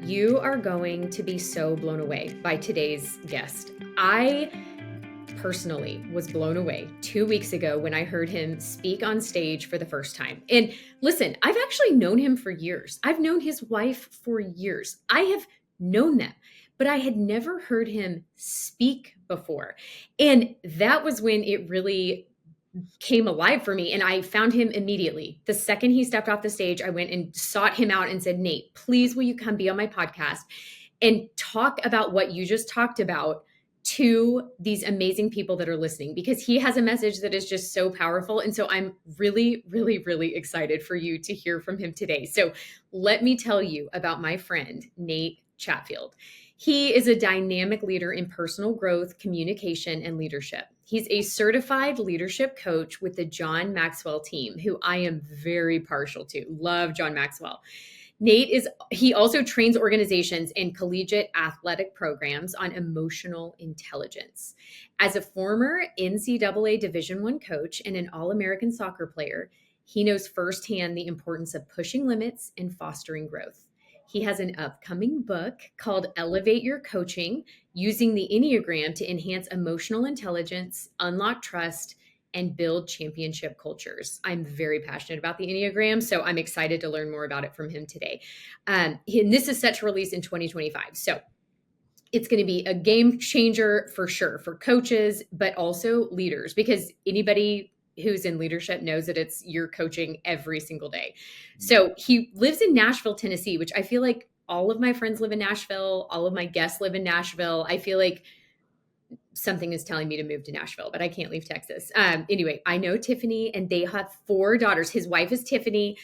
You are going to be so blown away by today's guest. I personally was blown away 2 weeks ago when I heard him speak on stage for the first time. And listen, I've actually known him for years. I've known his wife for years. I have known them, but I had never heard him speak before. And that was when it really came alive for me. And I found him immediately. The second he stepped off the stage, I went and sought him out and said, Nate, please, will you come be on my podcast and talk about what you just talked about to these amazing people that are listening? Because he has a message that is just so powerful. And so I'm really, really, really excited for you to hear from him today. So let me tell you about my friend, Nate Chatfield. He is a dynamic leader in personal growth, communication, and leadership. He's a certified leadership coach with the John Maxwell team, who I am very partial to. Love John Maxwell. He also trains organizations in collegiate athletic programs on emotional intelligence. As a former NCAA Division I coach and an All-American soccer player, he knows firsthand the importance of pushing limits and fostering growth. He has an upcoming book called Elevate Your Coaching, using the Enneagram to enhance emotional intelligence, unlock trust, and build championship cultures. I'm very passionate about the Enneagram, so I'm excited to learn more about it from him today. And this is set to release in 2025. So it's going to be a game changer for sure for coaches, but also leaders, because anybody who's in leadership knows that you're coaching every single day. So he lives in Nashville, Tennessee, which I feel like all of my friends live in Nashville. All of my guests live in Nashville. I feel like something is telling me to move to Nashville, but I can't leave Texas. Anyway, I know Tiffany, and they have 4 daughters. His wife is Tiffany,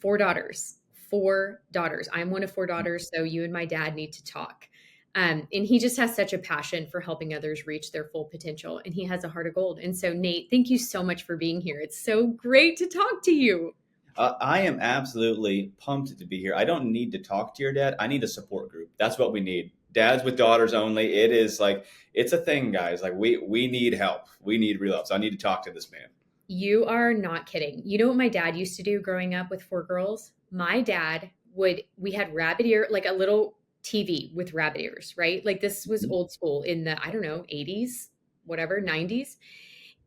4 daughters. I'm one of 4 daughters. So you and my dad need to talk. And he just has such a passion for helping others reach their full potential. And he has a heart of gold. And so, Nate, thank you so much for being here. It's so great to talk to you. I am absolutely pumped to be here. I don't need to talk to your dad. I need a support group. That's what we need. Dads with daughters only. It is like, it's a thing, guys. Like we need help. We need real help. So I need to talk to this man. You are not kidding. You know what my dad used to do growing up with 4 girls? My dad we had rabbit ear, like a little TV with rabbit ears, right? Like this was old school in the, 80s, whatever, 90s.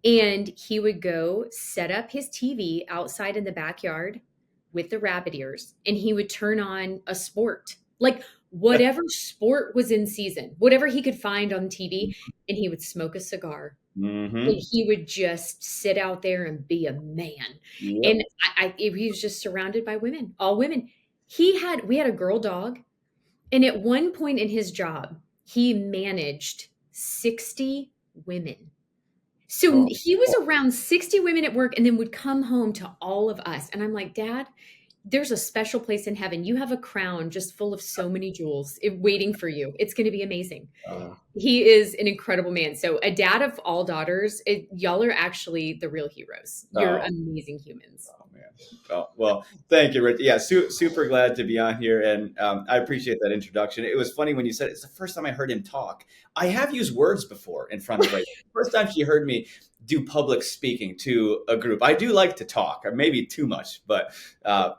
And he would go set up his TV outside in the backyard with the rabbit ears, and he would turn on a sport, like whatever sport was in season, whatever he could find on TV, and he would smoke a cigar. Mm-hmm. And he would just sit out there and be a man. Yep. And he was just surrounded by women, all women. We had a girl dog. And at one point in his job, he managed 60 women. So he was around 60 women at work and then would come home to all of us. And I'm like, Dad, there's a special place in heaven. You have a crown just full of so many jewels waiting for you. It's going to be amazing. He is an incredible man. So a dad of all daughters, y'all are actually the real heroes. You're amazing humans. Oh, man. Oh, well, thank you, Rich. Yeah, super glad to be on here. And I appreciate that introduction. It was funny when you said it's the first time I heard him talk. I have used words before in front of Rachel. First time she heard me do public speaking to a group. I do like to talk, or maybe too much, but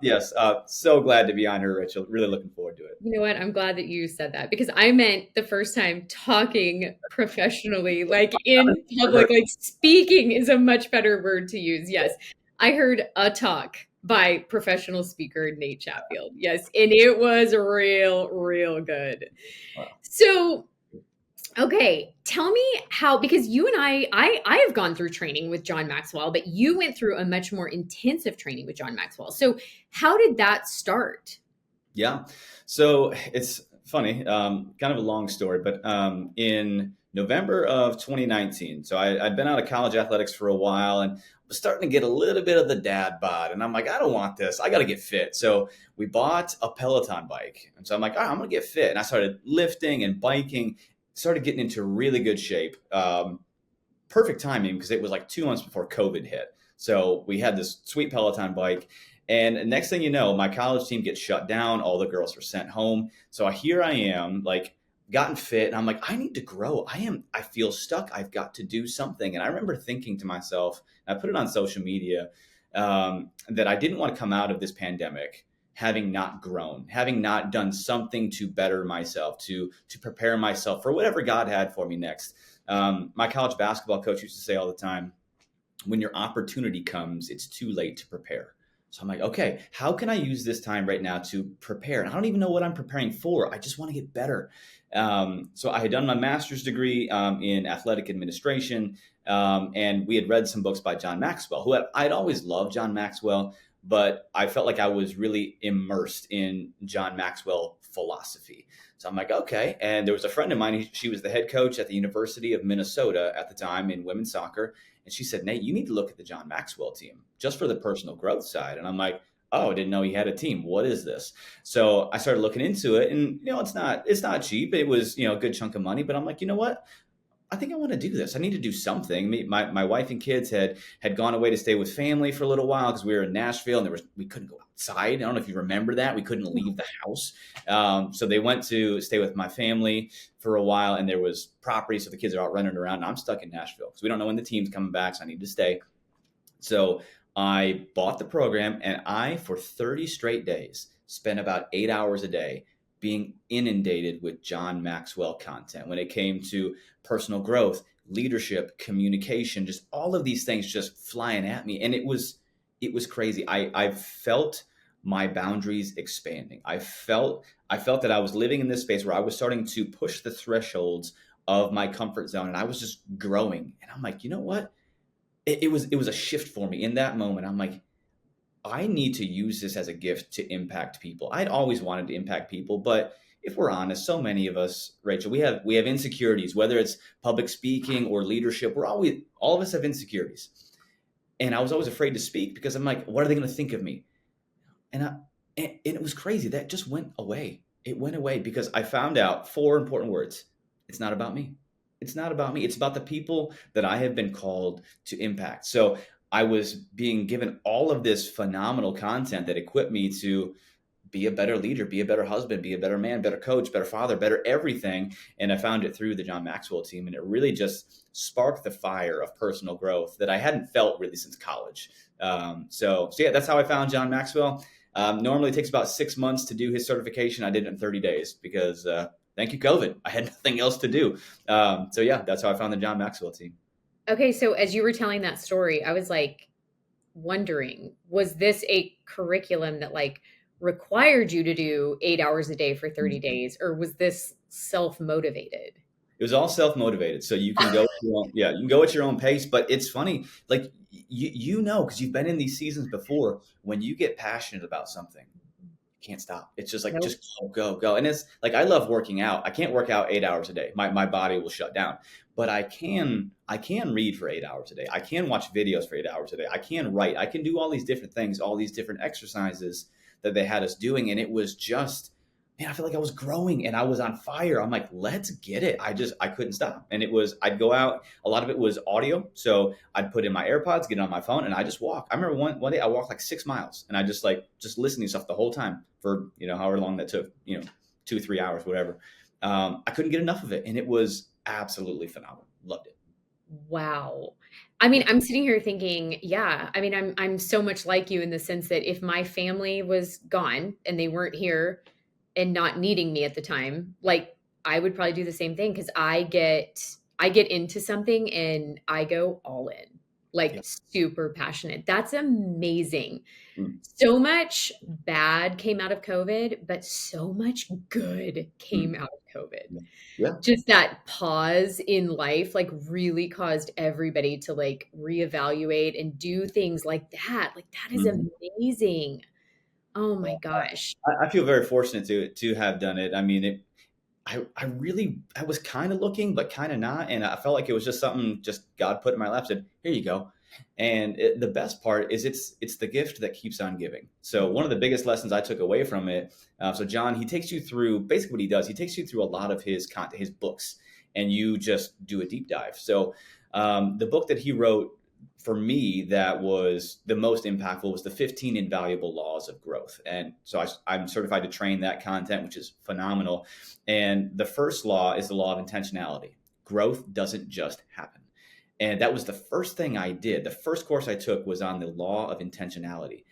yes, so glad to be on here, Rachel. Really looking forward to it. You know what? I'm glad that you said that, because I meant the first time talking professionally, like in public, like speaking is a much better word to use. Yes. I heard a talk by professional speaker Nate Chatfield. Yes. And it was real good. Wow. So, okay, tell me how, because you and I have gone through training with John Maxwell, but you went through a much more intensive training with John Maxwell. So how did that start? Yeah. So it's funny, kind of a long story, but in November of 2019, so I'd been out of college athletics for a while and was starting to get a little bit of the dad bod. And I'm like, I don't want this. I got to get fit. So we bought a Peloton bike. And so I'm like, all right, I'm going to get fit. And I started lifting and biking, started getting into really good shape. Perfect timing, because it was like 2 months before COVID hit. So we had this sweet Peloton bike. And next thing you know, my college team gets shut down. All the girls were sent home. So here I am, like, gotten fit. And I'm like, I need to grow. I feel stuck. I've got to do something. And I remember thinking to myself, I put it on social media, that I didn't want to come out of this pandemic having not grown, having not done something to better myself, to prepare myself for whatever God had for me next. My college basketball coach used to say all the time, when your opportunity comes, it's too late to prepare. So I'm like, okay, how can I use this time right now to prepare? And I don't even know what I'm preparing for. I just want to get better. So I had done my master's degree in athletic administration, and we had read some books by John Maxwell, I'd always loved John Maxwell, but I felt like I was really immersed in John Maxwell philosophy. So I'm like, okay. And there was a friend of mine, she was the head coach at the University of Minnesota at the time in women's soccer. And she said, Nate, you need to look at the John Maxwell team just for the personal growth side. And I'm like, oh, I didn't know he had a team. What is this? So I started looking into it, and it's not cheap. It was, a good chunk of money, but I'm like, you know what? I think I want to do this. I need to do something. My wife and kids had gone away to stay with family for a little while because we were in Nashville and we couldn't go outside. I don't know if you remember that. We couldn't leave the house. So they went to stay with my family for a while, and there was property. So the kids are out running around, and I'm stuck in Nashville because we don't know when the team's coming back. So I need to stay. So I bought the program, and for 30 straight days, spent about 8 hours a day being inundated with John Maxwell content when it came to personal growth, leadership, communication, just all of these things just flying at me. And it was crazy. I felt my boundaries expanding. I felt that I was living in this space where I was starting to push the thresholds of my comfort zone, and I was just growing. And I'm like, you know what? It was a shift for me in that moment. I'm like, I need to use this as a gift to impact people. I'd always wanted to impact people, but if we're honest, so many of us, Rachel, we have insecurities, whether it's public speaking or leadership. All of us have insecurities. And I was always afraid to speak because I'm like, what are they going to think of me? And it was crazy. That just went away. It went away because I found out 4 important words. It's not about me. It's not about me. It's about the people that I have been called to impact. So I was being given all of this phenomenal content that equipped me to be a better leader, be a better husband, be a better man, better coach, better father, better everything. And I found it through the John Maxwell team. And it really just sparked the fire of personal growth that I hadn't felt really since college. So yeah, that's how I found John Maxwell. Normally it takes about 6 months to do his certification. I did it in 30 days because thank you, COVID. I had nothing else to do. So yeah, that's how I found the John Maxwell team. Okay, so as you were telling that story, I was like wondering, was this a curriculum that like required you to do 8 hours a day for 30 days, or was this self-motivated? It was all self-motivated. So you can go, you can go at your own pace, but it's funny. Like because you've been in these seasons before, when you get passionate about something, can't stop. It's just like, Nope. just go. And it's like, I love working out. I can't work out 8 hours a day. My body will shut down, but I can read for 8 hours a day. I can watch videos for 8 hours a day. I can write. I can do all these different things, all these different exercises that they had us doing. And it was just, man, I feel like I was growing and I was on fire. I'm like, let's get it. I couldn't stop. And I'd go out. A lot of it was audio. So I'd put in my AirPods, get it on my phone, and I just walk. I remember one day I walked like 6 miles, and I just listening to stuff the whole time for, however long that took, 2-3 hours, whatever. I couldn't get enough of it. And it was absolutely phenomenal. Loved it. Wow. I mean, I'm sitting here thinking, yeah, I mean, I'm so much like you in the sense that if my family was gone and they weren't here and not needing me at the time, like I would probably do the same thing because I get into something and I go all in, like Yeah. super passionate. That's amazing. Mm. So much bad came out of COVID, but so much good came out of COVID. Yeah. Just that pause in life, like really caused everybody to like reevaluate and do things like that. Like that is amazing. Oh my gosh. I feel very fortunate to have done it. I mean, I was kind of looking, but kind of not. And I felt like it was just something just God put in my lap, said, here you go. And the best part is it's the gift that keeps on giving. So one of the biggest lessons I took away from it. So John, he takes you through basically what he does. He takes you through a lot of his content, his books, and you just do a deep dive. So the book that he wrote for me that was the most impactful was the 15 Invaluable Laws of Growth. And so I'm certified to train that content, which is phenomenal. And the first law is the law of intentionality. Growth doesn't just happen. And that was the first thing I did. The first course I took was on the law of intentionality.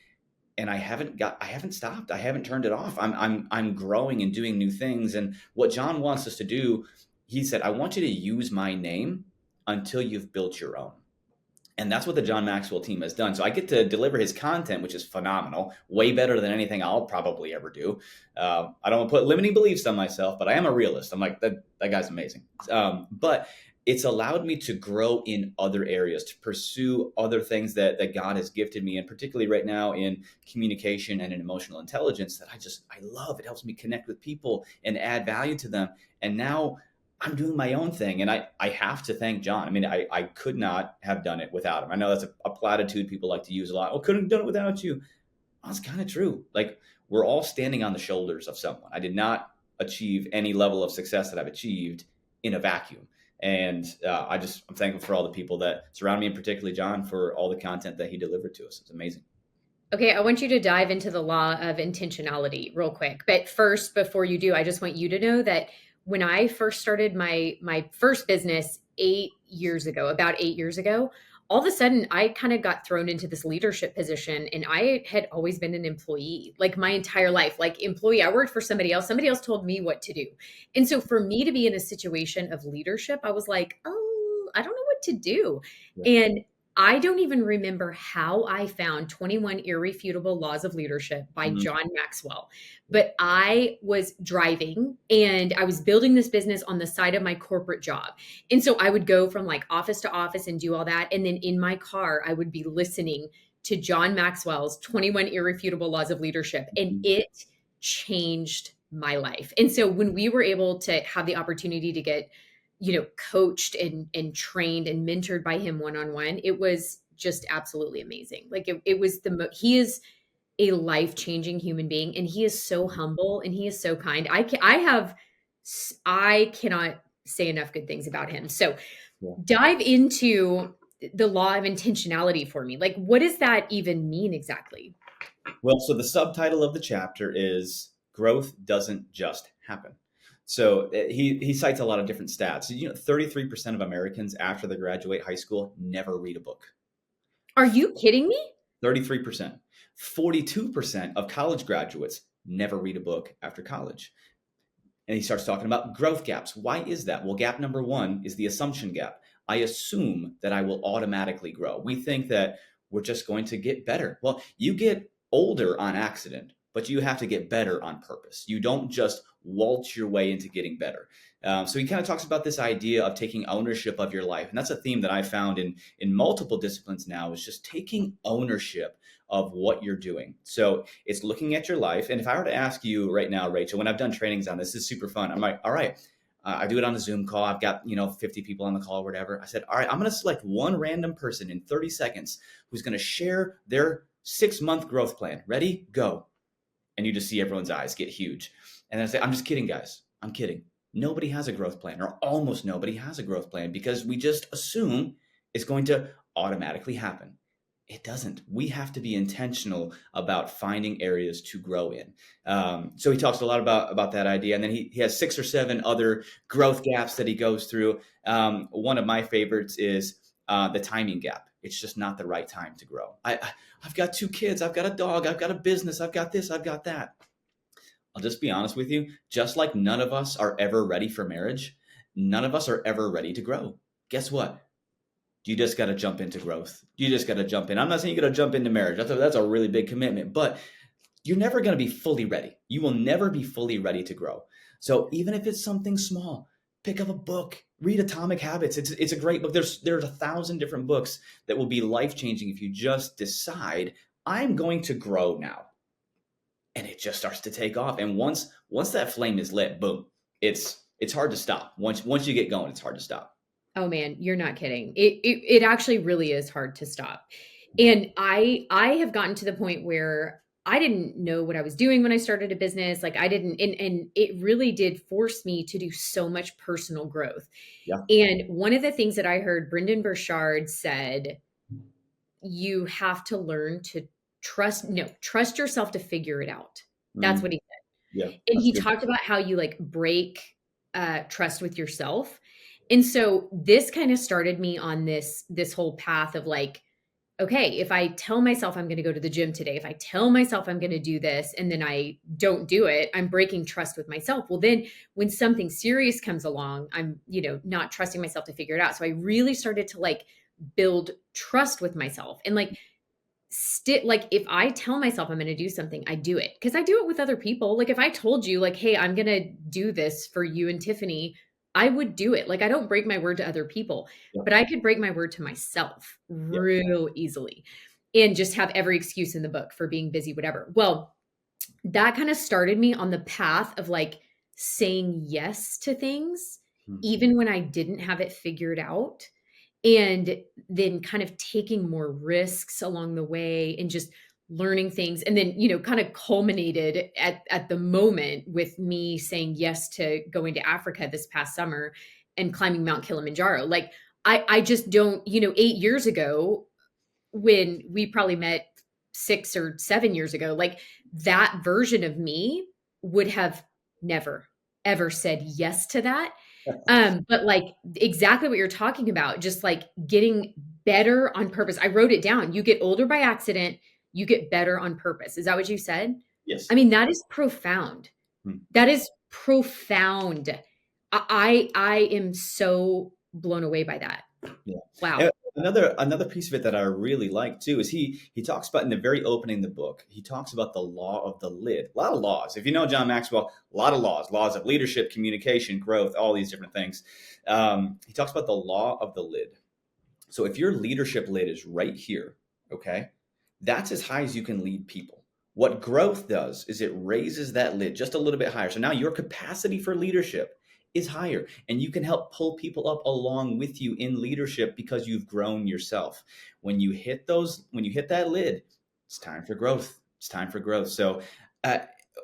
and I haven't stopped. I haven't turned it off. I'm growing and doing new things. And what John wants us to do, he said, I want you to use my name until you've built your own. And that's what the John Maxwell team has done. So I get to deliver his content, which is phenomenal, way better than anything I'll probably ever do. I don't want to put limiting beliefs on myself, but I am a realist. I'm like, that guy's amazing. But it's allowed me to grow in other areas, to pursue other things that God has gifted me, and particularly right now in communication and in emotional intelligence that I love. It helps me connect with people and add value to them. And now I'm doing my own thing. And I have to thank John. I mean, I could not have done it without him. I know that's a platitude people like to use a lot. Oh, couldn't have done it without you. Well, it's kind of true. Like, we're all standing on the shoulders of someone. I did not achieve any level of success that I've achieved in a vacuum. And I'm thankful for all the people that surround me, and particularly John, for all the content that he delivered to us. It's amazing. Okay, I want you to dive into the law of intentionality real quick. But first, before you do, I just want you to know that when I first started my first business 8 years ago, about 8 years ago, all of a sudden I kind of got thrown into this leadership position, and I had always been an employee like my entire life. Like, employee, I worked for somebody else. Somebody else told me what to do. And so for me to be in a situation of leadership, I was like, "Oh, I don't know what to do." Yeah. And I don't even remember how I found 21 Irrefutable Laws of Leadership by Mhm. John Maxwell. But I was driving and I was building this business on the side of my corporate job. And so I would go from like office to office and do all that. And then in my car, I would be listening to John Maxwell's 21 Irrefutable Laws of Leadership. And it changed my life. And so when we were able to have the opportunity to get coached and trained and mentored by him one-on-one, it was just absolutely amazing. Like, it was he is a life-changing human being, and he is so humble and he is so kind. I cannot say enough good things about him. So Yeah. dive into the law of intentionality for me. Like, what does that even mean exactly? Well, so the subtitle of the chapter is Growth Doesn't Just Happen. So he cites a lot of different stats. 33% of Americans after they graduate high school never read a book. Are you kidding me? 33%. 42% of college graduates never read a book after college. And he starts talking about growth gaps. Why is that? Well, gap number one is the assumption gap. I assume that I will automatically grow. We think that we're just going to get better. Well, you get older on accident, but you have to get better on purpose. You don't just waltz your way into getting better. So he kind of talks about this idea of taking ownership of your life. And that's a theme that I found in multiple disciplines now, is just taking ownership of what you're doing. So it's looking at your life. And if I were to ask you right now, Rachel, when I've done trainings on this is super fun. I'm like, all right, I do it on a Zoom call. I've got, 50 people on the call or whatever. I said, all right, I'm going to select one random person in 30 seconds who's going to share their 6-month growth plan. Ready? Go. And you just see everyone's eyes get huge. And then I say, I'm just kidding, guys. I'm kidding. Nobody has a growth plan, or almost nobody has a growth plan, because we just assume it's going to automatically happen. It doesn't. We have to be intentional about finding areas to grow in. So he talks a lot about that idea. And then he has 6 or 7 other growth gaps that he goes through. One of my favorites is the timing gap. It's just not the right time to grow. I've got 2 kids. I've got a dog. I've got a business. I've got this. I've got that. I'll just be honest with you. Just like none of us are ever ready for marriage, none of us are ever ready to grow. Guess what? You just got to jump into growth. You just got to jump in. I'm not saying you got to jump into marriage. That's a really big commitment, but you're never going to be fully ready. You will never be fully ready to grow. So even if it's something small, pick up a book, read Atomic Habits. It's a great book. There's 1,000 different books that will be life-changing if you just decide, I'm going to grow now. And it just starts to take off. And once that flame is lit, boom, it's hard to stop. Once you get going, it's hard to stop. Oh man, you're not kidding. It actually really is hard to stop. And I have gotten to the point where I didn't know what I was doing when I started a business. Like, I didn't, and it really did force me to do so much personal growth. Yeah. And one of the things that I heard Brendan Burchard said, you have to learn to trust yourself to figure it out. That's what he said. Yeah. And he Good. talked about how you like break trust with yourself. And so this kind of started me on this whole path of like, okay, if I tell myself I'm going to go to the gym today, if I tell myself I'm going to do this and then I don't do it, I'm breaking trust with myself. Well, then when something serious comes along, I'm, not trusting myself to figure it out. So I really started to like build trust with myself and like like if I tell myself I'm going to do something, I do it because I do it with other people. Like if I told you like, hey, I'm going to do this for you and Tiffany, I would do it. Like I don't break my word to other people, Yep. but I could break my word to myself Yep. real easily and just have every excuse in the book for being busy, whatever. Well, that kind of started me on the path of like saying yes to things, Hmm. even when I didn't have it figured out. And then kind of taking more risks along the way and just learning things. And then, kind of culminated at the moment with me saying yes to going to Africa this past summer and climbing Mount Kilimanjaro. Like I just don't, 8 years ago, when we probably met 6 or 7 years ago, like that version of me would have never ever said yes to that. But like exactly what you're talking about, just like getting better on purpose. I wrote it down. You get older by accident, you get better on purpose. Is that what you said? I Yes. mean, that is profound. Hmm. That is profound. I am so blown away by that. Yeah. Wow. Another piece of it that I really like too is he talks about in the very opening of the book, he talks about the law of the lid. A lot of laws. If you know John Maxwell, a lot of laws of leadership, communication, growth, all these different things. He talks about the law of the lid. So if your leadership lid is right here, okay, that's as high as you can lead people. What growth does is it raises that lid just a little bit higher. So now your capacity for leadership is higher and you can help pull people up along with you in leadership because you've grown yourself. When you hit that lid, it's time for growth. It's time for growth. So uh,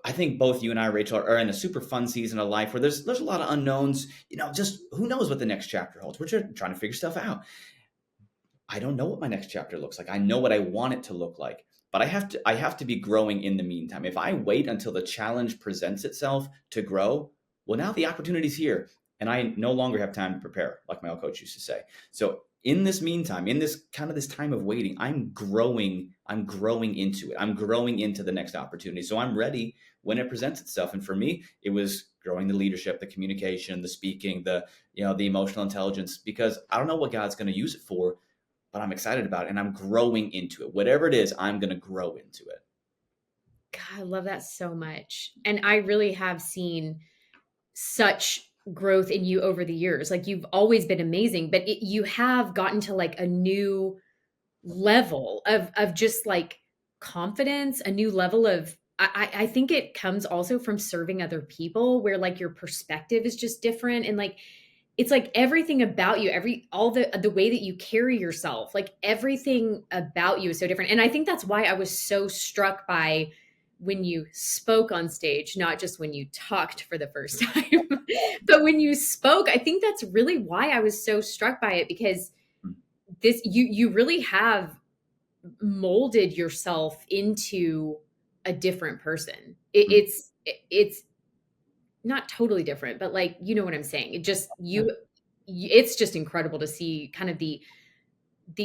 I think both you and I, Rachel, are in a super fun season of life where there's a lot of unknowns. Just who knows what the next chapter holds. We're just trying to figure stuff out. I don't know what my next chapter looks like. I know what I want it to look like, but I have to be growing in the meantime. If I wait until the challenge presents itself to grow, well now the opportunity's here and I no longer have time to prepare, like my old coach used to say. So in this meantime, in this kind of this time of waiting, I'm growing into it. I'm growing into the next opportunity. So I'm ready when it presents itself. And for me, it was growing the leadership, the communication, the speaking, the emotional intelligence, because I don't know what God's going to use it for, but I'm excited about it and I'm growing into it. Whatever it is, I'm going to grow into it. God, I love that so much. And I really have seen such growth in you over the years. Like you've always been amazing, but you have gotten to like a new level of just like confidence, a new level of I think it comes also from serving other people where like your perspective is just different and like it's like everything about you, all the way that you carry yourself, like everything about you is so different. And I think that's why I was so struck by when you spoke on stage, not just when you talked for the first time, but when you spoke. I think that's really why I was so struck by it because this you really have molded yourself into a different person. It's not totally different, but like you know what I'm saying. It just it's just incredible to see kind of the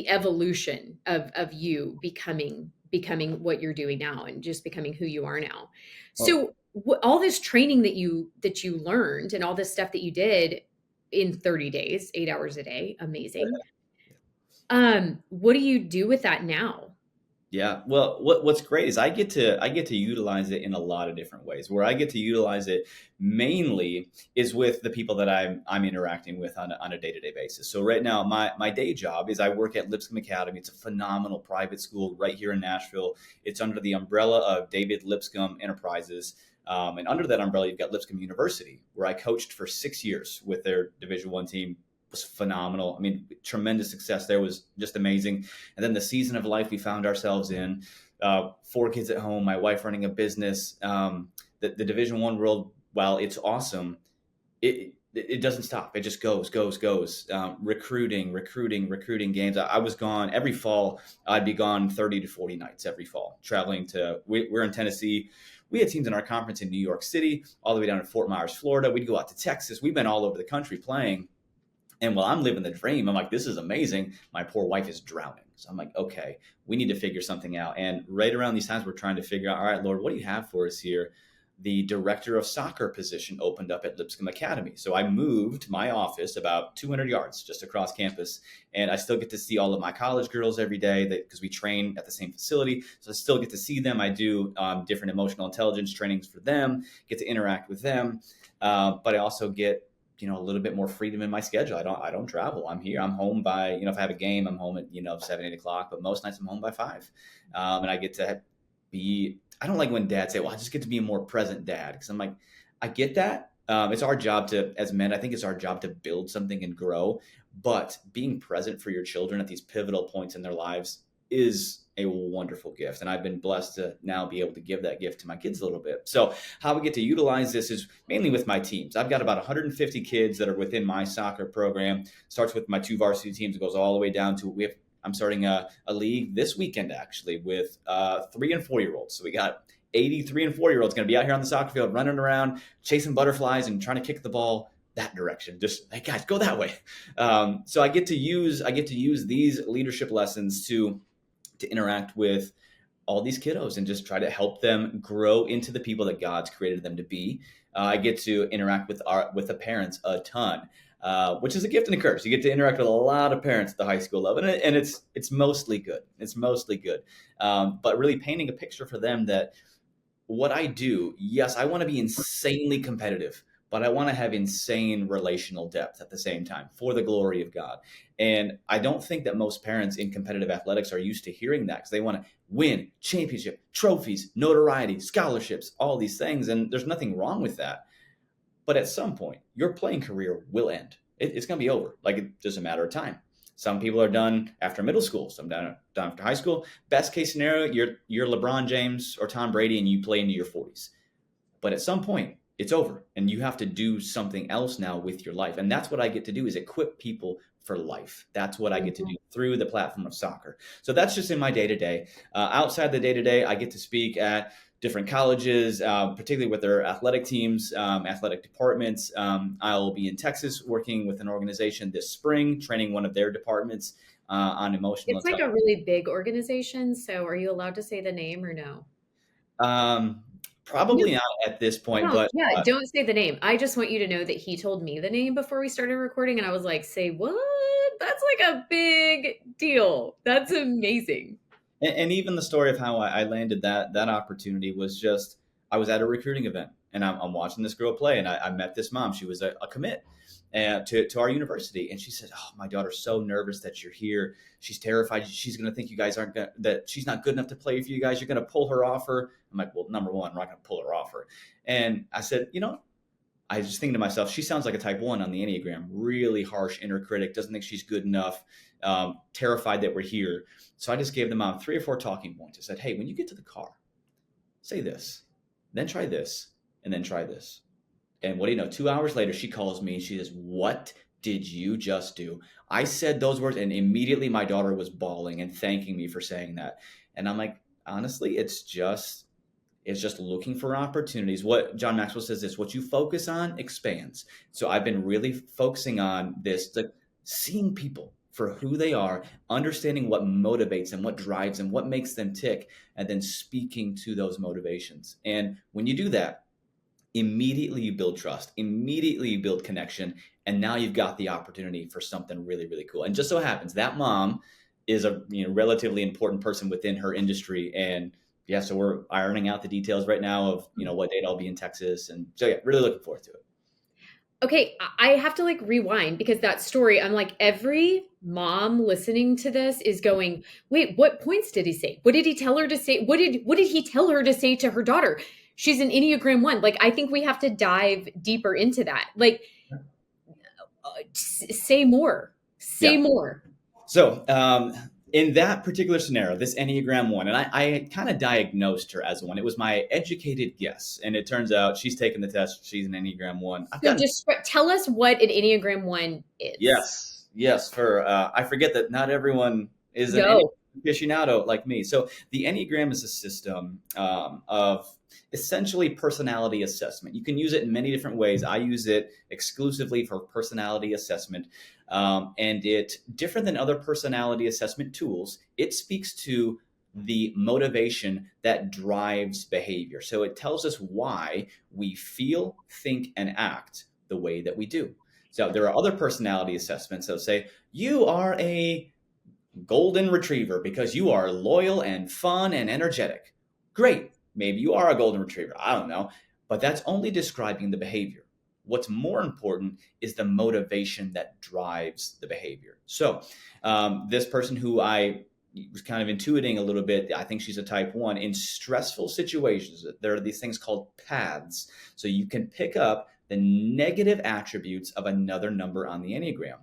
evolution of you becoming what you're doing now and just becoming who you are now. Oh, So all this training that you learned and all this stuff that you did in 30 days, 8 hours a day, amazing. What do you do with that now? yeah. Well, what's great is I get to utilize it in a lot of different ways. Where I get to utilize it mainly is with the people that I'm interacting with on a day-to-day basis. So right now, my day job is I work at Lipscomb Academy. It's a phenomenal private school right here in Nashville. It's under the umbrella of David Lipscomb Enterprises. And under that umbrella, you've got Lipscomb University, where I coached for 6 years with their Division One team. Was phenomenal. I mean, tremendous success there, was just amazing. And then the season of life we found ourselves in, 4 kids at home, my wife running a business, the Division One world, while it's awesome, it doesn't stop. It just goes. Recruiting games. I was gone every fall. I'd be gone 30 to 40 nights every fall, traveling we're in Tennessee. We had teams in our conference in New York City, all the way down to Fort Myers, Florida. We'd go out to Texas. We've been all over the country playing. And while I'm living the dream, I'm like, this is amazing. My poor wife is drowning. So I'm like, okay, we need to figure something out. And right around these times, we're trying to figure out, all right, Lord, what do you have for us here? The director of soccer position opened up at Lipscomb Academy. So I moved my office about 200 yards just across campus. And I still get to see all of my college girls every day because we train at the same facility. So I still get to see them. I do different emotional intelligence trainings for them, get to interact with them. But I also get a little bit more freedom in my schedule. I don't travel. I'm here. I'm home by, if I have a game, I'm home at, 7, 8 o'clock, but most nights I'm home by 5. And I get to I don't like when dads say, well, I just get to be a more present dad. Because I'm like, I get that. It's our job as men, I think it's our job to build something and grow. But being present for your children at these pivotal points in their lives is a wonderful gift. And I've been blessed to now be able to give that gift to my kids a little bit. So how we get to utilize this is mainly with my teams. I've got about 150 kids that are within my soccer program. Starts with my 2 varsity teams. It goes all the way down to I'm starting a league this weekend, actually, with 3 and 4-year-olds. So we got 83 and 4-year-olds going to be out here on the soccer field, running around, chasing butterflies and trying to kick the ball that direction. Just, hey guys, go that way. So I get to use these leadership lessons to interact with all these kiddos and just try to help them grow into the people that God's created them to be. I get to interact with the parents a ton, which is a gift and a curse. You get to interact with a lot of parents at the high school level, and it's mostly good. It's mostly good, but really painting a picture for them that what I do, yes, I want to be insanely competitive, but I want to have insane relational depth at the same time for the glory of God. And I don't think that most parents in competitive athletics are used to hearing that because they want to win championship, trophies, notoriety, scholarships, all these things. And there's nothing wrong with that. But at some point, your playing career will end. It's going to be over. Like, it's just a matter of time. Some people are done after middle school, some done after high school. Best case scenario, you're LeBron James or Tom Brady and you play into your 40s. But at some point, it's over and you have to do something else now with your life. And that's what I get to do, is equip people for life. That's what I get to do through the platform of soccer. So that's just in my day-to-day. Outside the day-to-day, I get to speak at different colleges, particularly with their athletic teams, athletic departments. I'll be in Texas working with an organization this spring, training one of their departments on emotional It's like a really big organization. So are you allowed to say the name or no? Probably not at this point, No, but yeah, don't say the name. I just want you to know that he told me the name before we started recording, and I was like, say what? That's like a big deal. That's amazing. and even the story of how I landed that opportunity was just, I was at a recruiting event and I'm watching this girl play, and I met this mom. She was a commit to our university, and she said, "Oh, my daughter's so nervous that you're here. She's terrified. She's going to think you guys that she's not good enough to play for you guys. You're going to pull her off her." I'm like, "Well, number one, I'm not going to pull her off her." And I said, I just think to myself, she sounds like a type 1 on the Enneagram, really harsh inner critic, doesn't think she's good enough, terrified that we're here. So I just gave them out 3 or 4 talking points. I said, hey, when you get to the car, say this, then try this, and then try this. And what do you know? 2 hours later, she calls me and she says, "What did you just do?" I said those words, and immediately my daughter was bawling and thanking me for saying that. And I'm like, honestly, it's just looking for opportunities. What John Maxwell says is, what you focus on expands. So I've been really focusing on this, like seeing people for who they are, understanding what motivates them, what drives them, what makes them tick, and then speaking to those motivations. And when you do that, immediately you build trust, immediately you build connection, and now you've got the opportunity for something really, really cool. And just so happens that mom is a relatively important person within her industry. And yeah, so we're ironing out the details right now of what date I'll be in Texas, and so yeah, really looking forward to it. Okay, I have to like rewind because that story, I'm like, every mom listening to this is going, wait, what points did he say? What did he tell her to say? What did he tell her to say to her daughter? She's an Enneagram 1. Like, I think we have to dive deeper into that. Like, say more. Say more. So, in that particular scenario, this Enneagram 1, and I kind of diagnosed her as one. It was my educated guess, and it turns out she's taken the test. She's an Enneagram 1. So just tell us what an Enneagram 1 is. Yes. For I forget that not everyone is an No. aficionado like me. So the Enneagram is a system of essentially personality assessment. You can use it in many different ways. I use it exclusively for personality assessment. And it, different than other personality assessment tools, it speaks to the motivation that drives behavior. So it tells us why we feel, think, and act the way that we do. So there are other personality assessments that say, you are a golden retriever because you are loyal and fun and energetic. Great. Maybe you are a golden retriever. I don't know. But that's only describing the behavior. What's more important is the motivation that drives the behavior. So, this person who I was kind of intuiting a little bit, I think she's a type 1. In stressful situations, there are these things called paths. So you can pick up the negative attributes of another number on the Enneagram.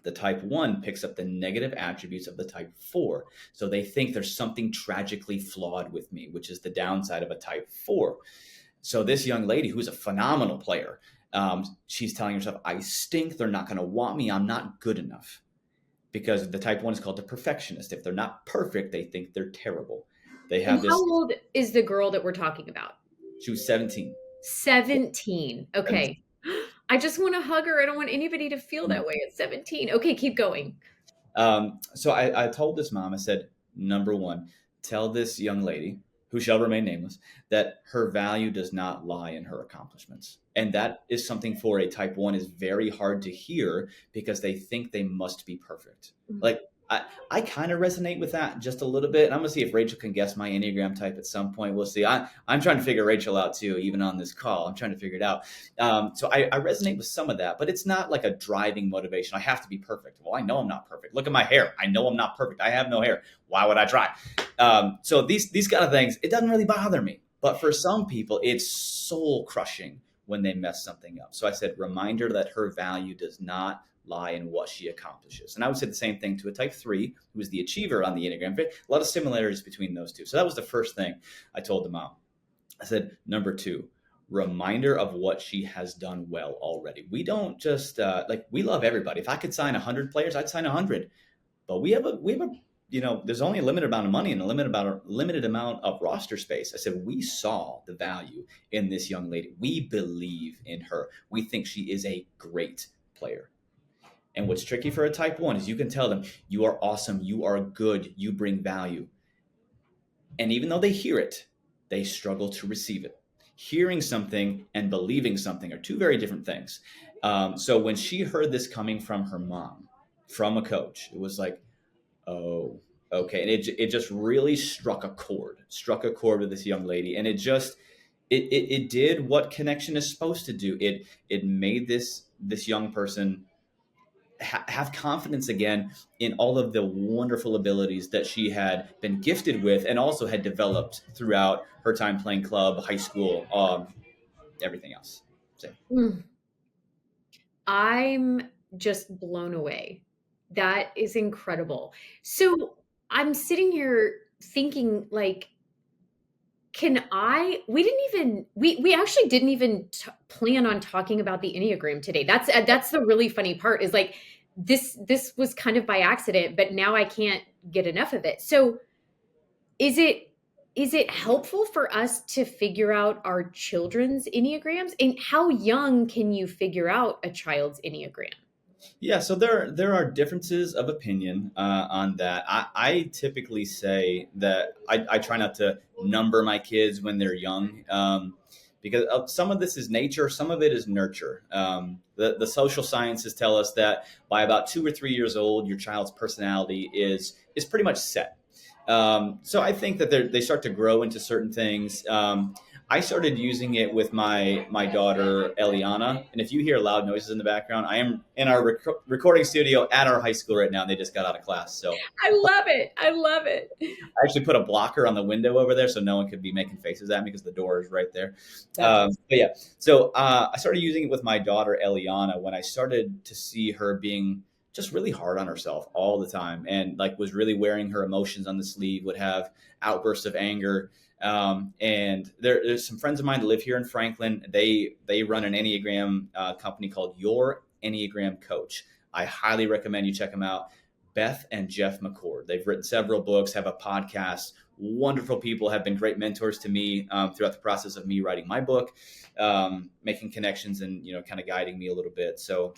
The type 1 picks up the negative attributes of the type 4. So they think there's something tragically flawed with me, which is the downside of a type 4. So this young lady, who's a phenomenal player, she's telling herself, I stink. They're not going to want me. I'm not good enough. Because the type 1 is called the perfectionist. If they're not perfect, they think they're terrible. They have And this. how old is the girl that we're talking about? She was 17. 17. Okay. I just want to hug her. I don't want anybody to feel that way at 17. Okay, keep going. So I told this mom, I said, number one, tell this young lady, who shall remain nameless, that her value does not lie in her accomplishments. And that is something for a type 1 is very hard to hear because they think they must be perfect. Like, I kind of resonate with that just a little bit. And I'm going to see if Rachel can guess my Enneagram type at some point. We'll see. I'm trying to figure Rachel out too, even on this call. I'm trying to figure it out. So I resonate with some of that, but it's not like a driving motivation. I have to be perfect. Well, I know I'm not perfect. Look at my hair. I know I'm not perfect. I have no hair. Why would I try? So these kind of things, it doesn't really bother me. But for some people, it's soul crushing when they mess something up. So I said, reminder that her value does not lie in what she accomplishes. And I would say the same thing to a type 3, who is the achiever on the Enneagram. A lot of similarities between those two. So that was the first thing I told the mom. I said, number 2, reminder of what she has done well already. We don't just, we love everybody. If I could sign 100 players, I'd sign 100. But we have a there's only a limited amount of money and a limited amount of roster space. I said, we saw the value in this young lady. We believe in her. We think she is a great player. And what's tricky for a type 1 is you can tell them, you are awesome, you are good, you bring value. And even though they hear it, they struggle to receive it. Hearing something and believing something are two very different things. So when she heard this coming from her mom, from a coach, it was like, oh, okay. And it just really struck a chord with this young lady. And it did what connection is supposed to do. It made this young person have confidence again in all of the wonderful abilities that she had been gifted with and also had developed throughout her time playing club, high school, everything else. So. I'm just blown away. That is incredible. So I'm sitting here thinking, like, we actually didn't even plan on talking about the Enneagram today. That's the really funny part is like this was kind of by accident, but now I can't get enough of it. So is it helpful for us to figure out our children's Enneagrams? And how young can you figure out a child's Enneagram? Yeah, so there are differences of opinion on that. I typically say that I try not to number my kids when they're young because some of this is nature, some of it is nurture. The social sciences tell us that by about 2 or 3 years old, your child's personality is pretty much set. So I think that they start to grow into certain things. I started using it with my daughter Eliana, and if you hear loud noises in the background, I am in our recording studio at our high school right now. And they just got out of class, so I love it. I love it. I actually put a blocker on the window over there so no one could be making faces at me because the door is right there. But yeah, so I started using it with my daughter Eliana when I started to see her being just really hard on herself all the time and like was really wearing her emotions on the sleeve, would have outbursts of anger. And there's some friends of mine that live here in Franklin. They run an Enneagram company called Your Enneagram Coach. I highly recommend you check them out. Beth and Jeff McCord. They've written several books, have a podcast. Wonderful people, have been great mentors to me throughout the process of me writing my book, making connections and kind of guiding me a little bit. So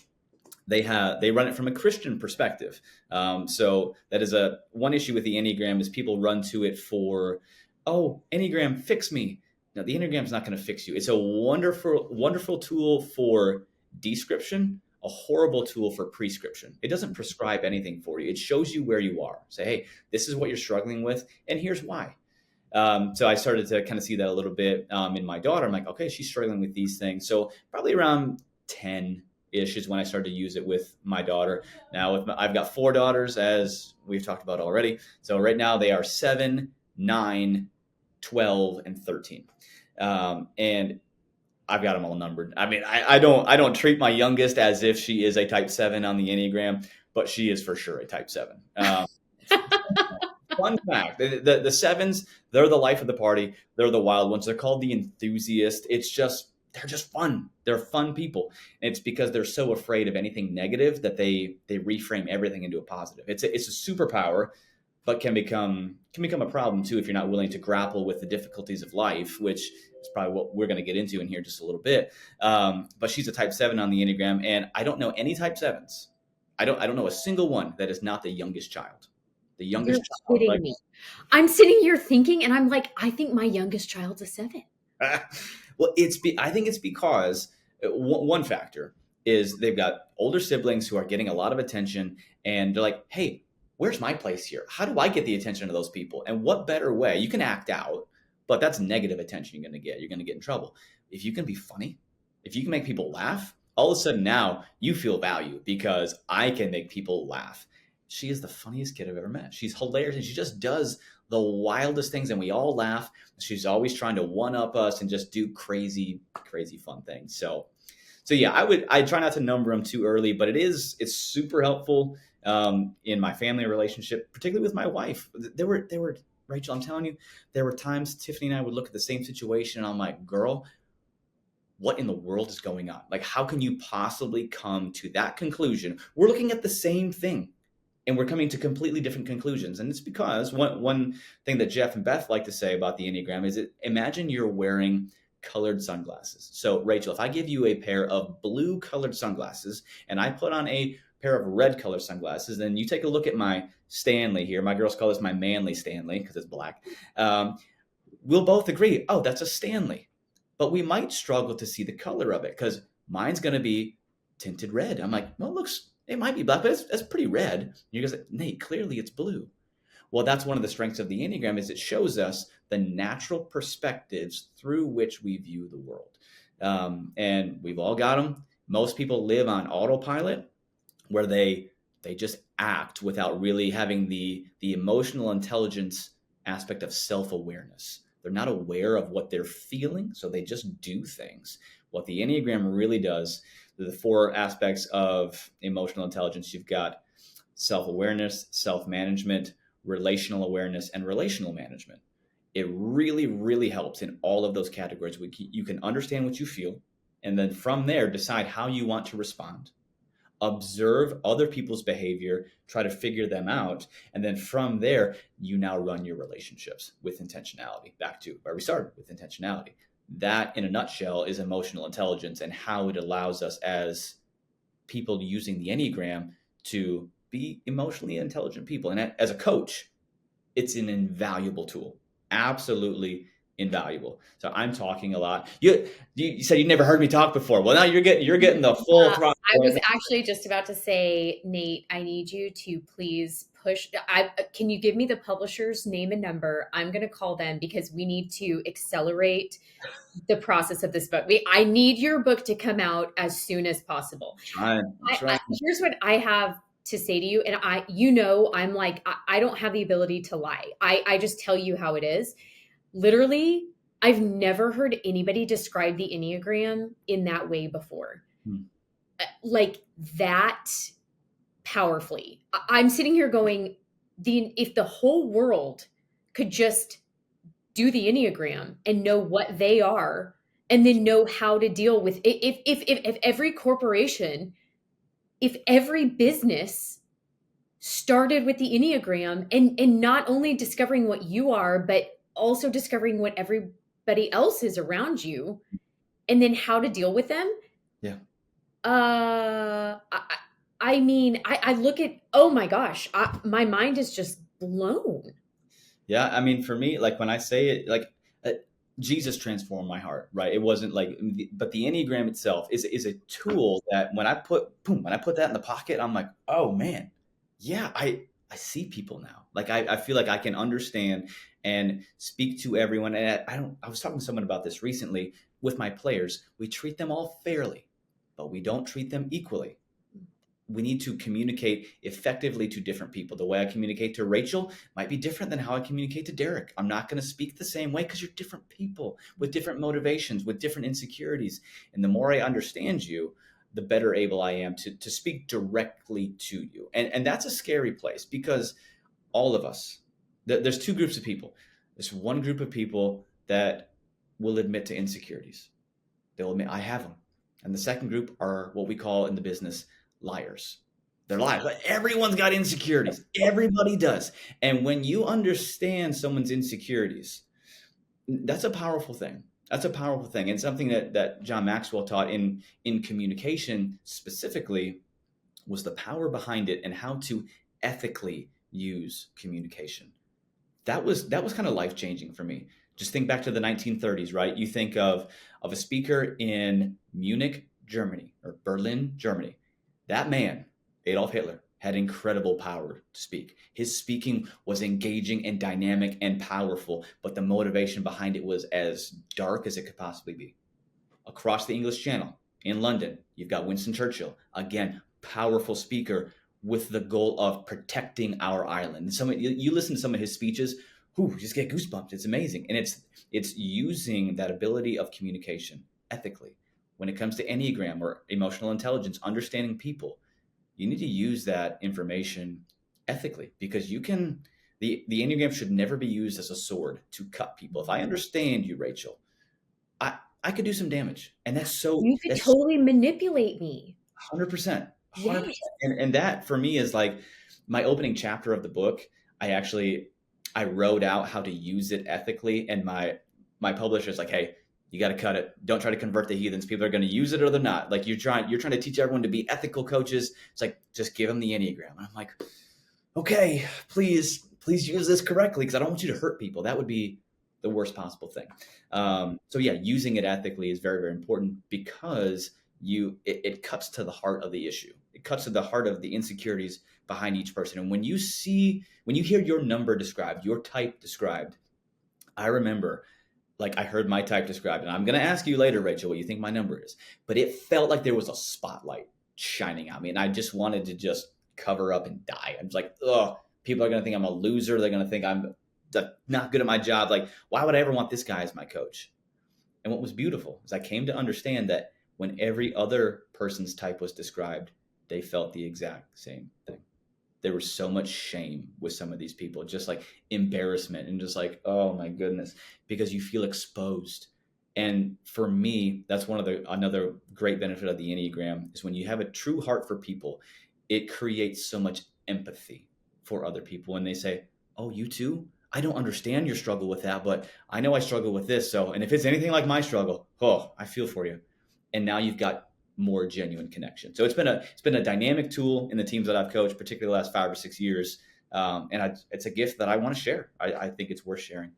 they run it from a Christian perspective. So that is one issue with the Enneagram is people run to it for, oh, Enneagram, fix me. No, the Enneagram is not going to fix you. It's a wonderful tool for description, a horrible tool for prescription. It doesn't prescribe anything for you. It shows you where you are. Say, hey, this is what you're struggling with, and here's why. So I started to kind of see that a little bit in my daughter. I'm like, okay, she's struggling with these things. So probably around 10-ish is when I started to use it with my daughter. Now I've got 4 daughters, as we've talked about already. So right now they are 7, 9, 12, and 13. And I've got them all numbered. I mean, I don't treat my youngest as if she is a type 7 on the Enneagram, but she is for sure a type 7. Fun fact, the 7s, they're the life of the party. They're the wild ones. They're called the enthusiast. They're just fun. They're fun people. And it's because they're so afraid of anything negative that they reframe everything into a positive. It's a superpower, but can become a problem too if you're not willing to grapple with the difficulties of life, which is probably what we're going to get into in here just a little bit. But she's a type 7 on the Enneagram, and I don't know any type 7s. I don't know a single one that is not the youngest child. The youngest child. Kidding me. I'm sitting here thinking, and I'm like, I think my youngest child's a 7. Well, I think it's because one factor is they've got older siblings who are getting a lot of attention, and they're like, hey, where's my place here? How do I get the attention of those people? And what better way? You can act out, but that's negative attention you're going to get. You're going to get in trouble. If you can be funny, if you can make people laugh, all of a sudden now you feel value because I can make people laugh. She is the funniest kid I've ever met. She's hilarious, and she just does the wildest things, and we all laugh. She's always trying to one-up us and just do crazy, crazy fun things. So yeah, I try not to number them too early, but it's super helpful in my family relationship, particularly with my wife. There were Rachel, I'm telling you, there were times Tiffany and I would look at the same situation, and I'm like, girl, what in the world is going on? Like, how can you possibly come to that conclusion? We're looking at the same thing, and we're coming to completely different conclusions. And it's because one thing that Jeff and Beth like to say about the Enneagram is imagine you're wearing colored sunglasses. So Rachel, if I give you a pair of blue colored sunglasses and I put on a pair of red colored sunglasses, then you take a look at my Stanley here. My girls call this my manly Stanley because it's black. We'll both agree, oh, that's a Stanley. But we might struggle to see the color of it because mine's going to be tinted red. I'm like, well, it might be black, but it's pretty red. And you guys like, Nate, clearly it's blue. Well, that's one of the strengths of the Enneagram is it shows us the natural perspectives through which we view the world. And we've all got them. Most people live on autopilot where they just act without really having the emotional intelligence aspect of self-awareness. They're not aware of what they're feeling, so they just do things. What the Enneagram really does, the 4 aspects of emotional intelligence, you've got self-awareness, self-management, relational awareness, and relational management. It really, really helps in all of those categories. You can understand what you feel, and then from there, decide how you want to respond. Observe other people's behavior, try to figure them out, and then from there, you now run your relationships with intentionality. Back to where we started with intentionality. That, in a nutshell, is emotional intelligence and how it allows us as people using the Enneagram to be emotionally intelligent people. And as a coach, it's an invaluable tool. Absolutely invaluable. So I'm talking a lot. You said you'd never heard me talk before. Well, now you're getting the full throttle. I was actually just about to say, Nate, I need you to please push. Can you give me the publisher's name and number? I'm going to call them because we need to accelerate the process of this book. I need your book to come out as soon as possible. Here's what I have to say to you. And I'm like, I don't have the ability to lie. I just tell you how it is. Literally, I've never heard anybody describe the Enneagram in that way before. Like that powerfully. I'm sitting here going, if the whole world could just do the Enneagram and know what they are, and then know how to deal with if every corporation, if every business started with the Enneagram, and not only discovering what you are, but also discovering what everybody else is around you, and then how to deal with them. Yeah. I mean, I look at, oh my gosh, my mind is just blown. Yeah, I mean, for me, like when I say it, like uh, Jesus transformed my heart, right? It wasn't like, but the Enneagram itself is a tool that when I put, boom, when I put that in the pocket, I'm like, oh man, yeah, I see people now. Like I feel like I can understand and speak to everyone. And I don't. I was talking to someone about this recently with my players. We treat them all fairly, but we don't treat them equally. We need to communicate effectively to different people. The way I communicate to Rachel might be different than how I communicate to Derek. I'm not going to speak the same way because you're different people with different motivations, with different insecurities. And the more I understand you, the better able I am to speak directly to you. And that's a scary place because all of us, there's two groups of people. There's one group of people that will admit to insecurities. They'll admit, I have them. And the second group are what we call in the business liars. They're liars. But everyone's got insecurities. Everybody does. And when you understand someone's insecurities, that's a powerful thing. That's a powerful thing. And something that John Maxwell taught in communication specifically was the power behind it and how to ethically use communication. That was kind of life changing for me. Just think back to the 1930s, right? You think of a speaker in Munich, Germany, or Berlin, Germany. That man, Adolf Hitler, had incredible power to speak. His speaking was engaging and dynamic and powerful, but the motivation behind it was as dark as it could possibly be. Across the English Channel in London, you've got Winston Churchill, again, powerful speaker with the goal of protecting our island. And you listen to some of his speeches, whew, just get goosebumps. It's amazing, and it's using that ability of communication ethically. When it comes to Enneagram or emotional intelligence, understanding people, you need to use that information ethically because you can. The Enneagram should never be used as a sword to cut people. If I understand you, Rachel, I could do some damage, and You could that's totally manipulate me. 100%, 100%. Yes. And that for me is like my opening chapter of the book. I wrote out how to use it ethically, and my publisher's like, hey, you got to cut it. Don't try to convert the heathens. People are going to use it or they're not. Like you're trying to teach everyone to be ethical coaches. It's like just give them the Enneagram. And I'm like, okay, please use this correctly because I don't want you to hurt people. That would be the worst possible thing. So yeah, using it ethically is very, very important because it cuts to the heart of the issue. It cuts to the heart of the insecurities behind each person. And when you hear your number described, your type described, I remember like I heard my type described, and I'm going to ask you later, Rachel, what you think my number is. But it felt like there was a spotlight shining on me, and I just wanted to just cover up and die. I'm just like, oh, people are going to think I'm a loser. They're going to think I'm not good at my job. Like, why would I ever want this guy as my coach? And what was beautiful is I came to understand that when every other person's type was described, they felt the exact same thing. There was so much shame with some of these people, just like embarrassment and just like, oh my goodness, because you feel exposed. And for me, that's another great benefit of the Enneagram is when you have a true heart for people, it creates so much empathy for other people. When they say, oh, you too? I don't understand your struggle with that, but I know I struggle with this. So, and if it's anything like my struggle, oh, I feel for you. And now you've got more genuine connection. So it's been a dynamic tool in the teams that I've coached, particularly the last 5 or 6 years. It's a gift that I want to share. I think it's worth sharing.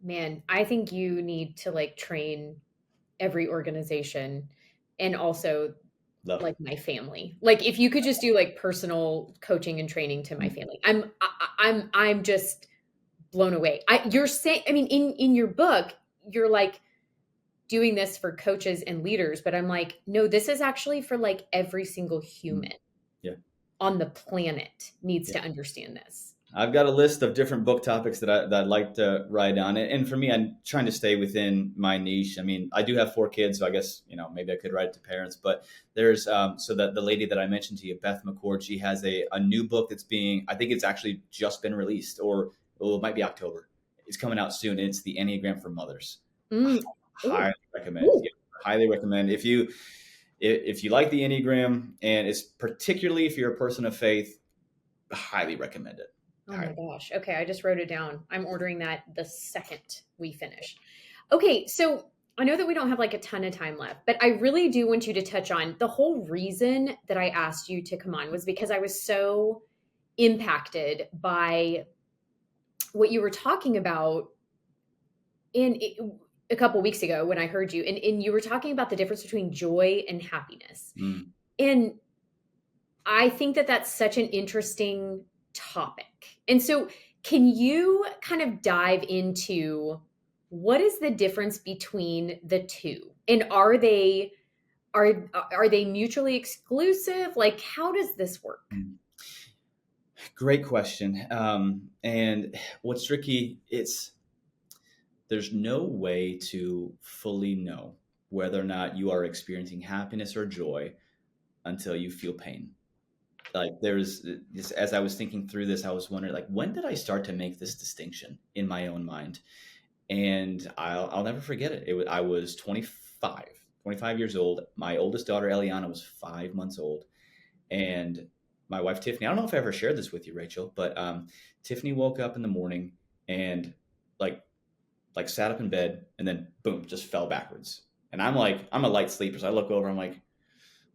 Man, I think you need to like train every organization, and also Love it. like my family. Like if you could just do like personal coaching and training to my family. I'm just blown away. You're saying, I mean, in your book, you're like doing this for coaches and leaders, but I'm like, no, this is actually for like every single human Yeah. on the planet needs Yeah. to understand this. I've got a list of different book topics that I'd like to write on it. And for me, I'm trying to stay within my niche. I mean, I do have 4 kids, so I guess, maybe I could write it to parents, but there's, so that the lady that I mentioned to you, Beth McCord, she has a new book I think it's actually just been released it might be October. It's coming out soon. It's the Enneagram for Mothers. Mm. Highly recommend. Ooh. Yeah, highly recommend. If you like the Enneagram, and it's particularly if you're a person of faith, highly recommend it. Oh my Highly. gosh. Okay, I just wrote it down. I'm ordering that the second we finish. Okay, so I know that we don't have like a ton of time left, but I really do want you to touch on the whole reason that I asked you to come on was because I was so impacted by what you were talking about a couple weeks ago when I heard you, and you were talking about the difference between joy and happiness. Mm. And I think that that's such an interesting topic. And so, can you kind of dive into what is the difference between the two? And are they mutually exclusive? Like, how does this work? Mm. Great question. And what's tricky, there's no way to fully know whether or not you are experiencing happiness or joy until you feel pain. Like there's this, as I was thinking through this, I was wondering like, when did I start to make this distinction in my own mind? And I'll never forget it. I was 25 years old. My oldest daughter, Eliana, was 5 months old. And my wife, Tiffany, I don't know if I ever shared this with you, Rachel, but Tiffany woke up in the morning and like, like sat up in bed and then boom, just fell backwards. And I'm a light sleeper. So I look over, I'm like,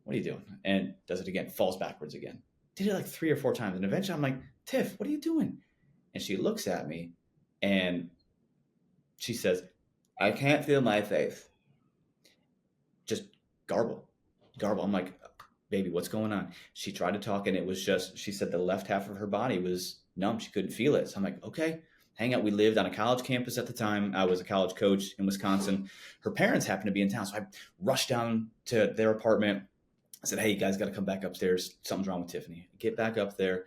what are you doing? And does it again, falls backwards again. Did it like 3 or 4 times. And eventually I'm like, Tiff, what are you doing? And she looks at me and she says, I can't feel my face. Just garble, garble. I'm like, baby, what's going on? She tried to talk and it was just, she said the left half of her body was numb. She couldn't feel it. So I'm like, okay, hang out. We lived on a college campus at the time. I was a college coach in Wisconsin. Her parents happened to be in town. So I rushed down to their apartment. I said, hey, you guys got to come back upstairs. Something's wrong with Tiffany. Get back up there.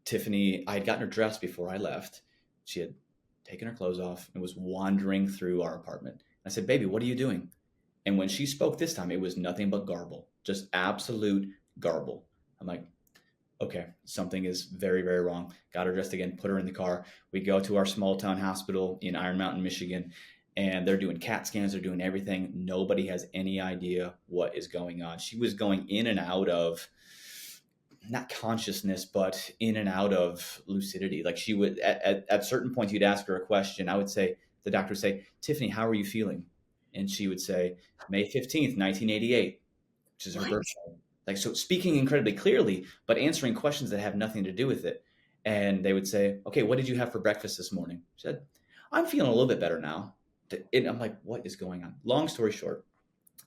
Tiffany, I had gotten her dressed before I left. She had taken her clothes off and was wandering through our apartment. I said, baby, what are you doing? And when she spoke this time, it was nothing but garble, just absolute garble. I'm like, okay, something is very, very wrong. Got her dressed again, put her in the car. We go to our small town hospital in Iron Mountain, Michigan, and they're doing CAT scans, they're doing everything. Nobody has any idea what is going on. She was going in and out of not consciousness, but in and out of lucidity. Like she would, at certain points, you'd ask her a question. I would say, the doctor would say, Tiffany, how are you feeling? And she would say, May 15th, 1988, which is her What? birthday. Like, so speaking incredibly clearly, but answering questions that have nothing to do with it. And they would say, okay, what did you have for breakfast this morning? She said, I'm feeling a little bit better now. And I'm like, what is going on? Long story short,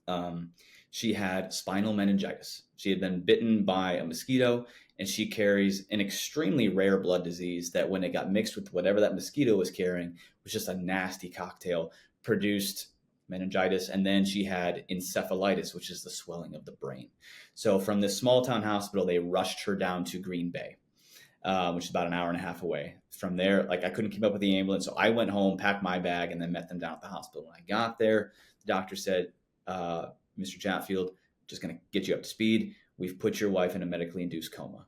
um, she had spinal meningitis. She had been bitten by a mosquito, and she carries an extremely rare blood disease that, when it got mixed with whatever that mosquito was carrying, was just a nasty cocktail, produced meningitis, and then she had encephalitis, which is the swelling of the brain. So from this small town hospital, they rushed her down to Green Bay, which is about an hour and a half away. From there, like I couldn't keep up with the ambulance, so I went home, packed my bag, and then met them down at the hospital. When I got there, the doctor said, Mr. Chatfield, just going to get you up to speed. We've put your wife in a medically induced coma.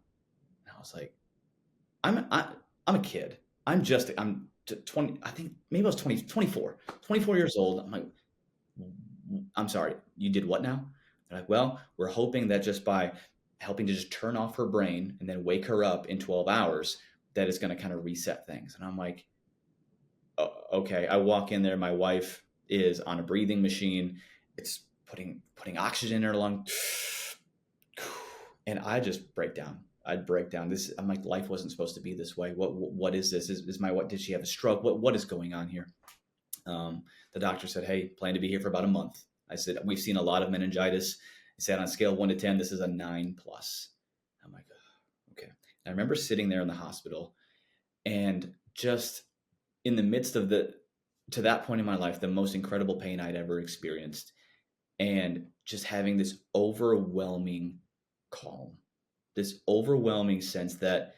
And I was like, I'm a kid. I'm 20, I think maybe I was 24 years old. I'm like, I'm sorry, you did what now? They're like, well, we're hoping that just by helping to just turn off her brain and then wake her up in 12 hours, that it's going to kind of reset things. And I'm like, oh, okay. I walk in there. My wife is on a breathing machine. It's putting oxygen in her lung. And I just break down. I'd break down. I'm like, life wasn't supposed to be this way. What is this? Is my what? Did she have a stroke? What is going on here? The doctor said, hey, plan to be here for about a month. I said, we've seen a lot of meningitis. He said, on a scale of 1 to 10, this is a 9+. I'm like, oh, okay. And I remember sitting there in the hospital and just in the midst of to that point in my life, the most incredible pain I'd ever experienced. And just having this overwhelming calm, this overwhelming sense that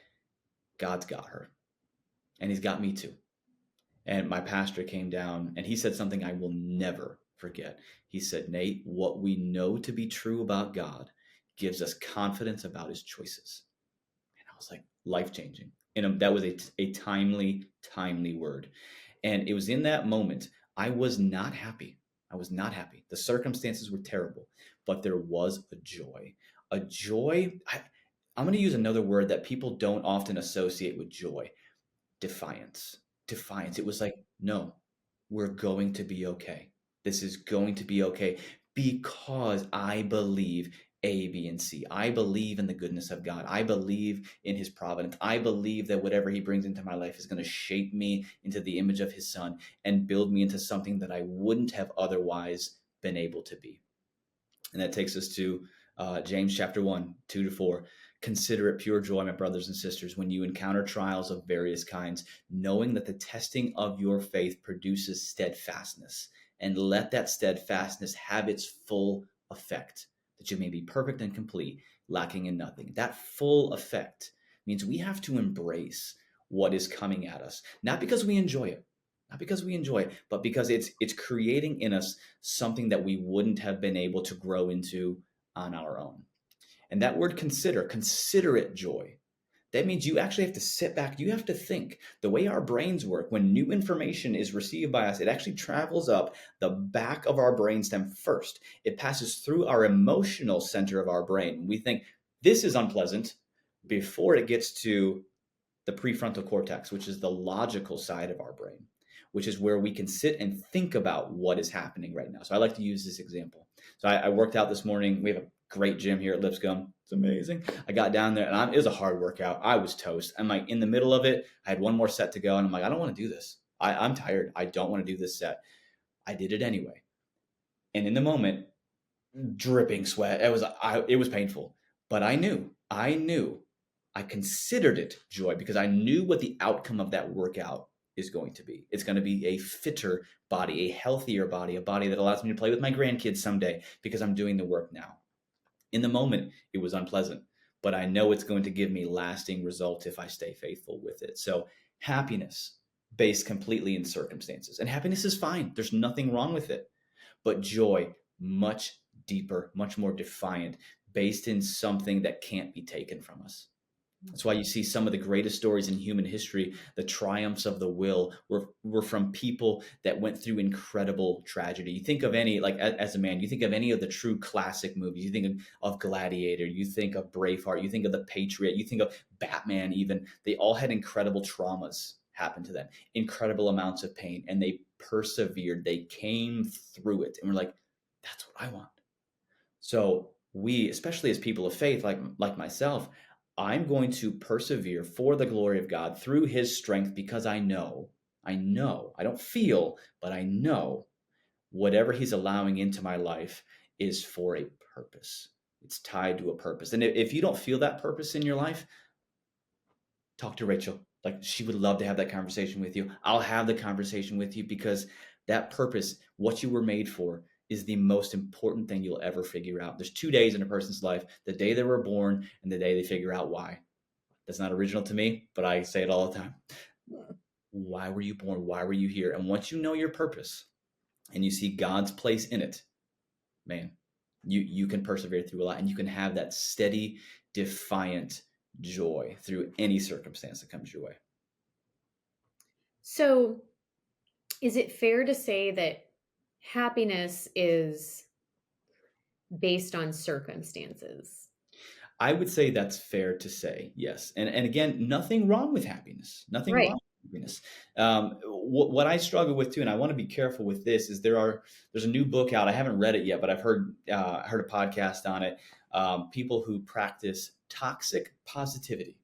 God's got her and he's got me too. And my pastor came down and he said something I will never forget. He said, Nate, what we know to be true about God gives us confidence about his choices. And I was like, life-changing. And that was a timely word. And it was in that moment, I was not happy. I was not happy. The circumstances were terrible, but there was a joy. A joy. I'm going to use another word that people don't often associate with joy: defiance. Defiance. It was like, no, we're going to be okay. This is going to be okay because I believe A, B, and C. I believe in the goodness of God. I believe in his providence. I believe that whatever he brings into my life is going to shape me into the image of his son and build me into something that I wouldn't have otherwise been able to be. And that takes us to James chapter 1, 2-4. Consider it pure joy, my brothers and sisters, when you encounter trials of various kinds, knowing that the testing of your faith produces steadfastness. And let that steadfastness have its full effect, that you may be perfect and complete, lacking in nothing. That full effect means we have to embrace what is coming at us, not because we enjoy it, but because it's creating in us something that we wouldn't have been able to grow into on our own. And that word consider it joy. That means you actually have to sit back. You have to think. The way our brains work, when new information is received by us, it actually travels up the back of our brainstem first. It passes through our emotional center of our brain. We think this is unpleasant before it gets to the prefrontal cortex, which is the logical side of our brain, which is where we can sit and think about what is happening right now. So I like to use this example. So I worked out this morning. We have a great gym here at Lipscomb. It's amazing. I got down there and it was a hard workout. I was toast. I'm like in the middle of it. I had one more set to go and I'm like, I don't want to do this. I'm tired. I don't want to do this set. I did it anyway. And in the moment, dripping sweat. It was painful, but I knew, I considered it joy because I knew what the outcome of that workout is going to be. It's going to be a fitter body, a healthier body, a body that allows me to play with my grandkids someday because I'm doing the work now. In the moment, it was unpleasant, but I know it's going to give me lasting results if I stay faithful with it. So happiness based completely in circumstances, and happiness is fine. There's nothing wrong with it, but joy, much deeper, much more defiant, based in something that can't be taken from us. That's why you see some of the greatest stories in human history, the triumphs of the will, were from people that went through incredible tragedy. You think of any, like as a man, you think of any of the true classic movies. You think of Gladiator, you think of Braveheart, you think of The Patriot, you think of Batman even. They all had incredible traumas happen to them, incredible amounts of pain, and they persevered. They came through it. And we're like, that's what I want. So we, especially as people of faith, like myself, I'm going to persevere for the glory of God through his strength because I know, I don't feel, but I know whatever he's allowing into my life is for a purpose. It's tied to a purpose. And if you don't feel that purpose in your life, talk to Rachel. Like, she would love to have that conversation with you. I'll have the conversation with you because that purpose, what you were made for, is the most important thing you'll ever figure out. There's 2 days in a person's life: the day they were born and the day they figure out why. That's not original to me, but I say it all the time. Why were you born? Why were you here? And once you know your purpose and you see God's place in it, man, you can persevere through a lot, and you can have that steady, defiant joy through any circumstance that comes your way. So, is it fair to say that happiness is based on circumstances? I would say that's fair to say, yes. And again, nothing wrong with happiness. Nothing wrong Right. with happiness. What I struggle with too, and I want to be careful with this, is there's a new book out. I haven't read it yet, but I've heard a podcast on it. People who practice toxic positivity.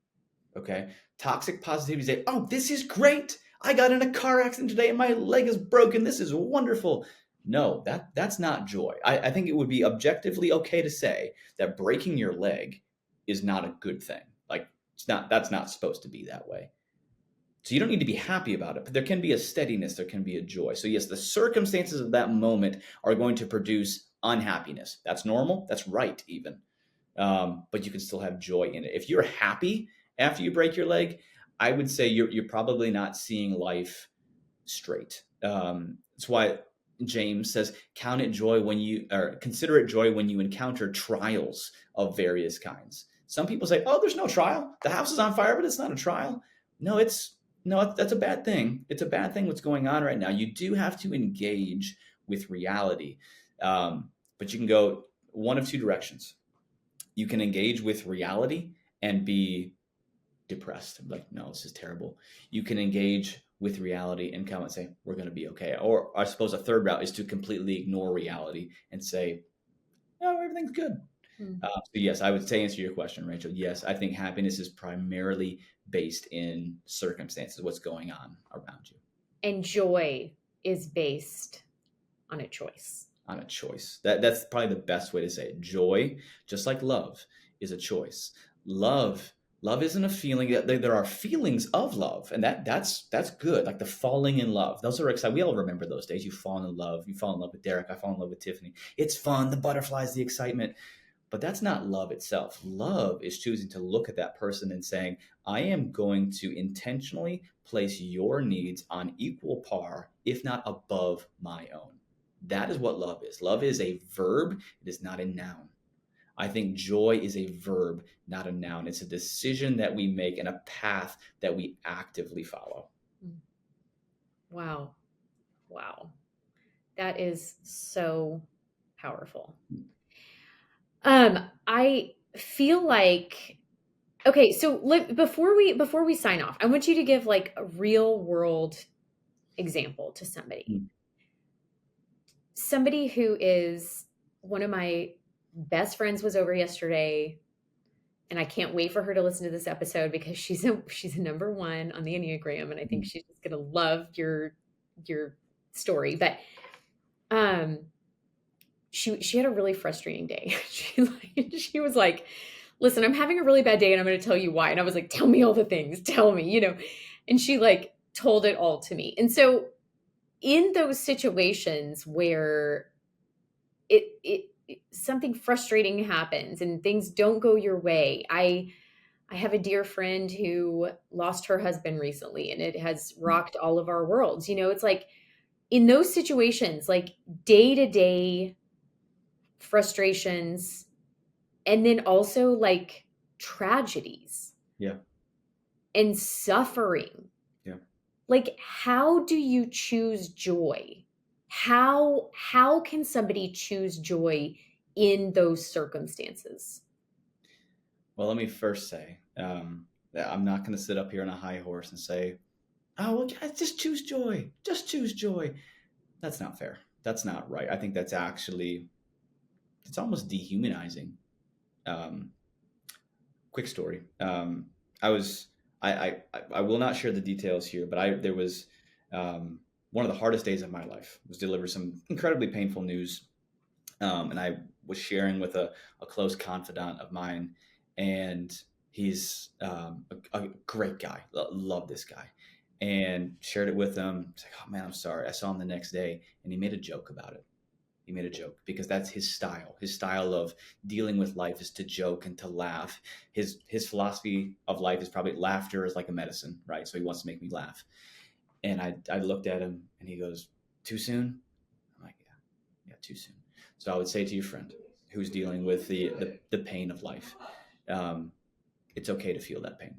Okay, toxic positivity say, "Oh, this is great. I got in a car accident today and my leg is broken. This is wonderful." No, that's not joy. I think it would be objectively okay to say that breaking your leg is not a good thing. Like, that's not supposed to be that way. So you don't need to be happy about it, but there can be a steadiness, there can be a joy. So yes, the circumstances of that moment are going to produce unhappiness. That's normal. That's right, even. But you can still have joy in it. If you're happy after you break your leg, I would say you're probably not seeing life straight. That's why James says, consider it joy when you encounter trials of various kinds. Some people say, "Oh, there's no trial. The house is on fire, but it's not a trial." No, that's a bad thing. It's a bad thing what's going on right now. You do have to engage with reality, but you can go one of two directions. You can engage with reality and be depressed. I'm like, no, this is terrible. You can engage with reality and come and say, we're going to be okay. Or I suppose a third route is to completely ignore reality and say, no, everything's good. So yes, I would say, answer your question, Rachel. Yes, I think happiness is primarily based in circumstances, what's going on around you. And joy is based on a choice. On a choice. That's probably the best way to say it. Joy, just like love, is a choice. Love isn't a feeling. There are feelings of love, and that's good. Like the falling in love. Those are exciting. We all remember those days. You fall in love. You fall in love with Derek. I fall in love with Tiffany. It's fun. The butterflies, the excitement. But that's not love itself. Love is choosing to look at that person and saying, I am going to intentionally place your needs on equal par, if not above my own. That is what love is. Love is a verb, it is not a noun. I think joy is a verb, not a noun. It's a decision that we make and a path that we actively follow. Wow. Wow. That is so powerful. I feel like, okay, so before we sign off, I want you to give like a real world example to somebody who is one of my best friends was over yesterday, and I can't wait for her to listen to this episode because she's a number one on the Enneagram, and I think she's just gonna love your story. But she had a really frustrating day. She was like, listen, I'm having a really bad day and I'm going to tell you why. And I was like, tell me all the things, tell me, and she like told it all to me. And so in those situations where it something frustrating happens and things don't go your way, I have a dear friend who lost her husband recently, and it has rocked all of our worlds. It's like in those situations, like day to day frustrations, and then also like tragedies Yeah. and suffering. Yeah. Like, how do you choose joy? How can somebody choose joy in those circumstances? Well, let me first say, that I'm not going to sit up here on a high horse and say, oh, well, guys, just choose joy. Just choose joy. That's not fair. That's not right. I think that's actually, it's almost dehumanizing. Quick story. I will not share the details here, but there was one of the hardest days of my life. Was delivered some incredibly painful news, and I was sharing with a close confidant of mine, and he's a great guy. Love this guy, and shared it with him. It's like, oh man, I'm sorry. I saw him the next day, and he made a joke about it. He made a joke because that's his style. His style of dealing with life is to joke and to laugh. His philosophy of life is probably laughter is like a medicine, right? So he wants to make me laugh. And I looked at him and he goes, too soon? I'm like, yeah, too soon. So I would say to your friend who's dealing with the pain of life, it's okay to feel that pain.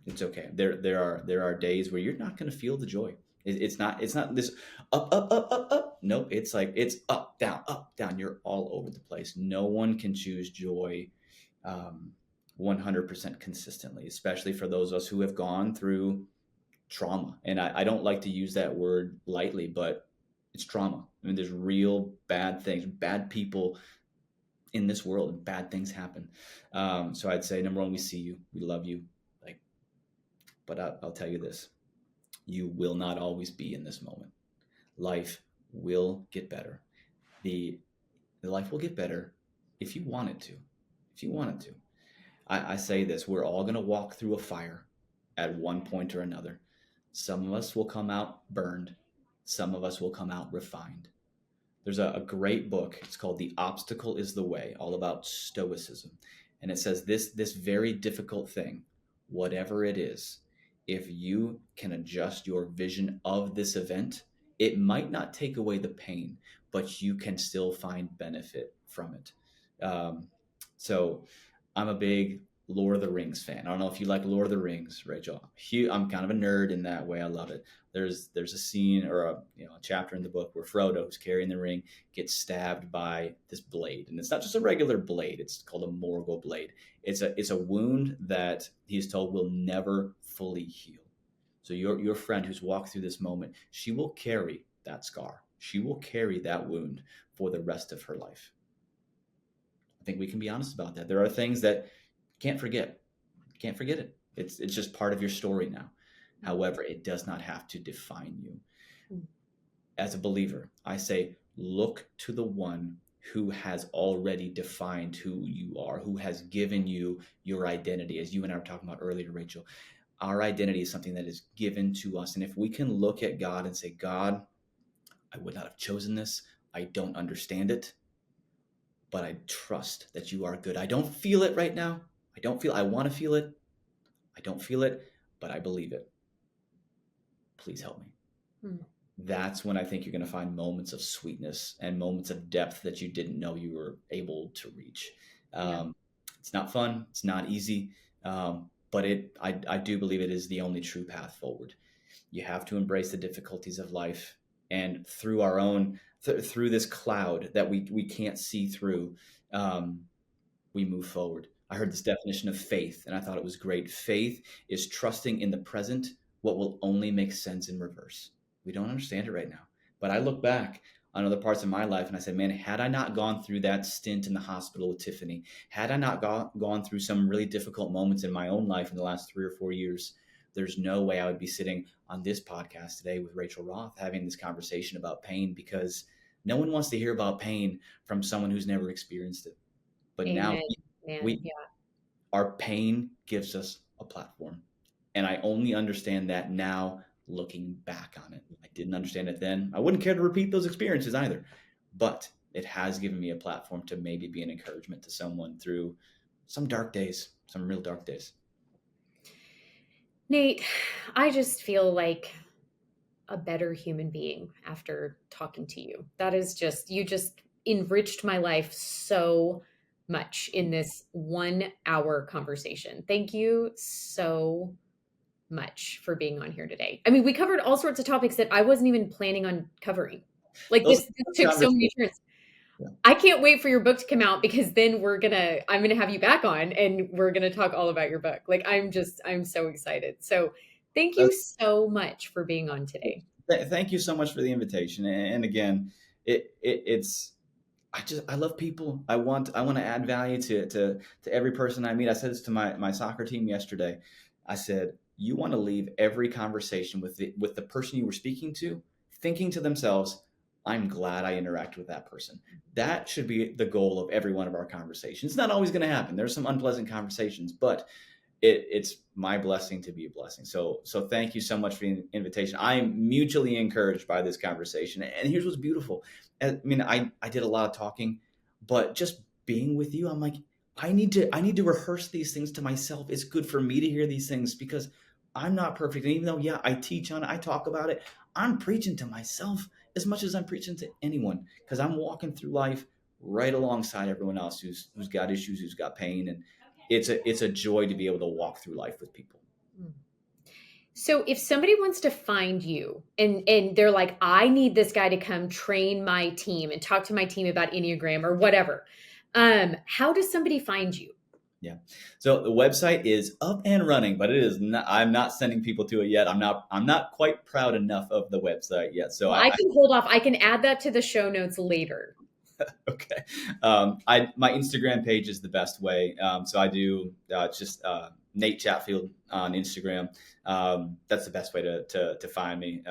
It's okay. There are days where you're not going to feel the joy. It's not this up. Nope. It's like it's up, down. You're all over the place. No one can choose joy 100% consistently, especially for those of us who have gone through trauma. And I don't like to use that word lightly, but it's trauma. I mean, there's real bad things, bad people in this world, and bad things happen. So I'd say, number one, we see you, we love you, but I'll tell you this. You will not always be in this moment. Life will get better. The life will get better if you want it to. If you want it to. I say this, we're all going to walk through a fire at one point or another. Some of us will come out burned. Some of us will come out refined. There's a great book. It's called The Obstacle is the Way, all about stoicism. And it says this very difficult thing, whatever it is, if you can adjust your vision of this event, it might not take away the pain, but you can still find benefit from it. So I'm a big Lord of the Rings fan. I don't know if you like Lord of the Rings, Rachel. I'm kind of a nerd in that way. I love it. There's a scene or a chapter in the book where Frodo, who's carrying the ring, gets stabbed by this blade, and it's not just a regular blade. It's called a Morgul blade. It's a wound that he's told will never fully heal. So your friend who's walked through this moment, she will carry that scar. She will carry that wound for the rest of her life. I think we can be honest about that. There are things that can't forget. Can't forget it. It's just part of your story now. However, it does not have to define you. As a believer, I say, look to the one who has already defined who you are, who has given you your identity. As you and I were talking about earlier, Rachel, our identity is something that is given to us. And if we can look at God and say, God, I would not have chosen this. I don't understand it, but I trust that you are good. I don't feel it right now. I want to feel it. I don't feel it, but I believe it. Please help me. That's when I think you're going to find moments of sweetness and moments of depth that you didn't know you were able to reach. It's not fun. It's not easy. But I do believe it is the only true path forward. You have to embrace the difficulties of life, and through our own, through this cloud that we can't see through, we move forward. I heard this definition of faith, and I thought it was great. Faith is trusting in the present what will only make sense in reverse. We don't understand it right now. But I look back on other parts of my life and I say, man, had I not gone through that stint in the hospital with Tiffany, had I not gone through some really difficult moments in my own life in the last 3 or 4 years, there's no way I would be sitting on this podcast today with Rachel Roth having this conversation about pain, because no one wants to hear about pain from someone who's never experienced it. But Amen. now our pain gives us a platform. And I only understand that now looking back on it. I didn't understand it then. I wouldn't care to repeat those experiences either. But it has given me a platform to maybe be an encouragement to someone through some dark days, some real dark days. Nate, I just feel like a better human being after talking to you. That is you just enriched my life so much in this 1 hour conversation. Thank you so much for being on here today. I mean, we covered all sorts of topics that I wasn't even planning on covering. Like this took so many turns. Yeah. I can't wait for your book to come out, because then I'm going to have you back on and we're going to talk all about your book. Like I'm so excited. So thank you so much for being on today. Thank you so much for the invitation. And again, I love people. I want to add value to every person I meet. I said this to my soccer team yesterday. I said, you want to leave every conversation with the person you were speaking to thinking to themselves, I'm glad I interact with that person. That should be the goal of every one of our conversations. It's not always going to happen. There's some unpleasant conversations, but it's my blessing to be a blessing. So thank you so much for the invitation. I am mutually encouraged by this conversation. And here's what's beautiful. I mean, I did a lot of talking, but just being with you, I'm like, I need to rehearse these things to myself. It's good for me to hear these things, because I'm not perfect. And even though, I teach on it, I talk about it, I'm preaching to myself as much as I'm preaching to anyone, because I'm walking through life right alongside everyone else who's got issues, who's got pain. And it's a joy to be able to walk through life with people. So if somebody wants to find you and they're like, I need this guy to come train my team and talk to my team about Enneagram or whatever, how does somebody find you? Yeah. So the website is up and running, but it is not, I'm not sending people to it yet. I'm not quite proud enough of the website yet. So I can hold off. I can add that to the show notes later. Okay. My Instagram page is the best way. So I do just Nate Chatfield on Instagram. That's the best way to find me.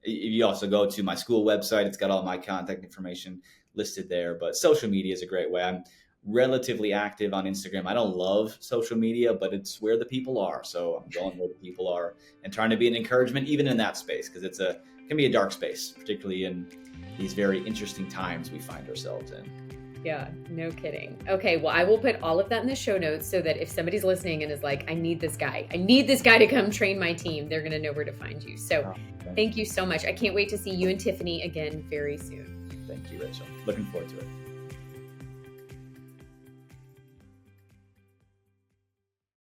You also go to my school website. It's got all my contact information listed there, but social media is a great way. I'm relatively active on Instagram. I don't love social media, but it's where the people are. So I'm going where the people are and trying to be an encouragement even in that space, because it can be a dark space, particularly in these very interesting times we find ourselves in. Yeah, no kidding. Okay, well, I will put all of that in the show notes so that if somebody's listening and is like, I need this guy to come train my team, they're going to know where to find you. So thank you so much. I can't wait to see you and Tiffany again very soon. Thank you, Rachel. Looking forward to it.